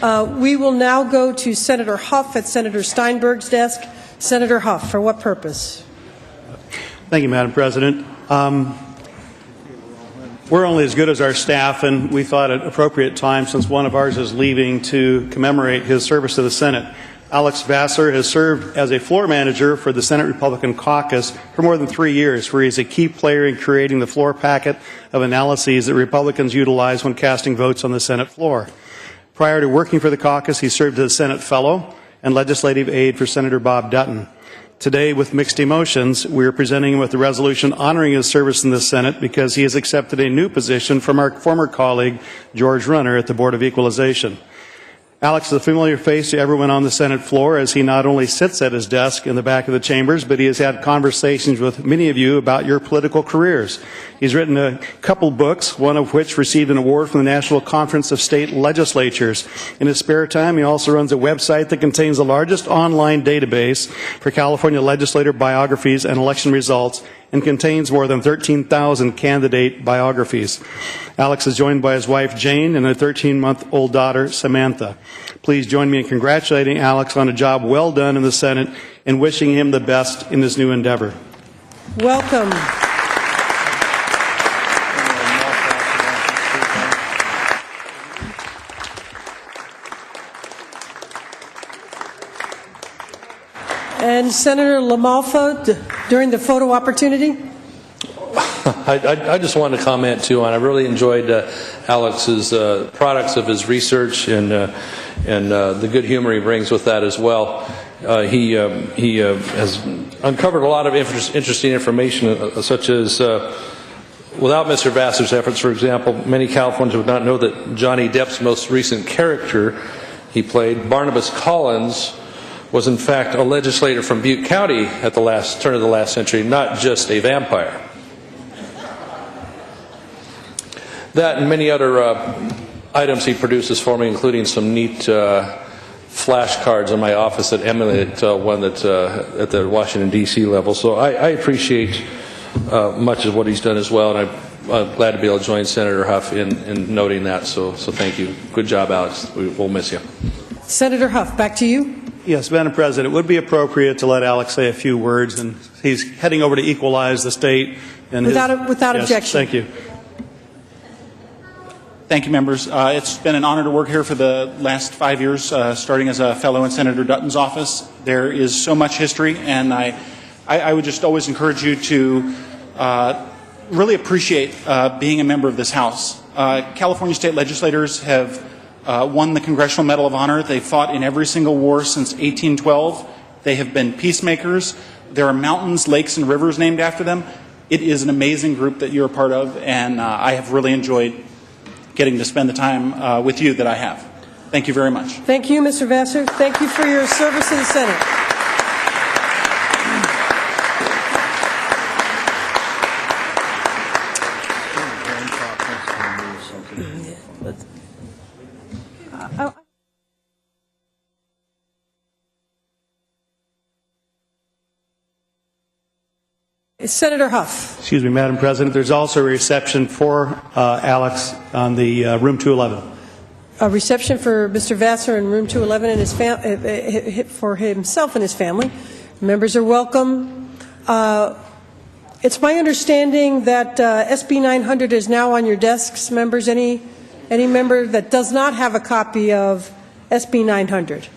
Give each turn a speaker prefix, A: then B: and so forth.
A: We will now go to Senator Huff at Senator Steinberg's desk. Senator Huff, for what purpose?
B: Thank you, Madam President. We're only as good as our staff, and we thought at appropriate time, since one of ours is leaving, to commemorate his service to the Senate. Alex Vassar has served as a floor manager for the Senate Republican Caucus for more than 3 years, where he's a key player in creating the floor packet of analyses that Republicans utilize when casting votes on the Senate floor. Prior to working for the caucus, he served as a Senate fellow and legislative aide for Senator Bob Dutton. Today, with mixed emotions, we are presenting him with a resolution honoring his service in the Senate because he has accepted a new position from our former colleague, George Runner, at the Board of Equalization. Alex is a familiar face to everyone on the Senate floor, as he not only sits at his desk in the back of the chambers, but he has had conversations with many of you about your political careers. He's written a couple books, one of which received an award from the National Conference of State Legislatures. In his spare time, he also runs a website that contains the largest online database for California legislator biographies and election results, and contains more than 13,000 candidate biographies. Alex is joined by his wife, Jane, and a 13-month-old daughter, Samantha. Please join me in congratulating Alex on a job well done in the Senate and wishing him the best in this new endeavor.
A: Welcome. And Senator LaMalfa, during the photo opportunity?
C: I just wanted to comment too on. I really enjoyed Alex's products of his research and the good humor he brings with that as well. He has uncovered a lot of interesting information, such as without Mr. Vassar's efforts, for example, many Californians would not know that Johnny Depp's most recent character he played, Barnabas Collins, was in fact a legislator from Butte County at the turn of the last century, not just a vampire. That and many other items he produces for me, including some neat flashcards in my office that emulate one that at the Washington, D.C. level. So I appreciate much of what he's done as well, and I'm glad to be able to join Senator Huff in noting that. So thank you. Good job, Alex. We'll miss you.
A: Senator Huff, back to you.
B: Yes, Madam President, it would be appropriate to let Alex say a few words, and he's heading over to equalize the state. And
A: without
B: yes,
A: objection.
B: Thank you.
D: Thank you, members. It's been an honor to work here for the last 5 years, starting as a fellow in Senator Dutton's office. There is so much history, and I would just always encourage you to really appreciate being a member of this House. California state legislators have won the Congressional Medal of Honor. They fought in every single war since 1812. They have been peacemakers. There are mountains, lakes, and rivers named after them. It is an amazing group that you're a part of, and I have really enjoyed getting to spend the time with you that I have. Thank you very much.
A: Thank you, Mr. Vassar. Thank you for your service in the Senate. Senator Huff.
B: Excuse me, Madam President. There's also a reception for Alex on the room 211.
A: A reception for Mr. Vassar in room 211 and his for himself and his family. Members are welcome. It's my understanding that SB 900 is now on your desks. Members, any member that does not have a copy of SB 900?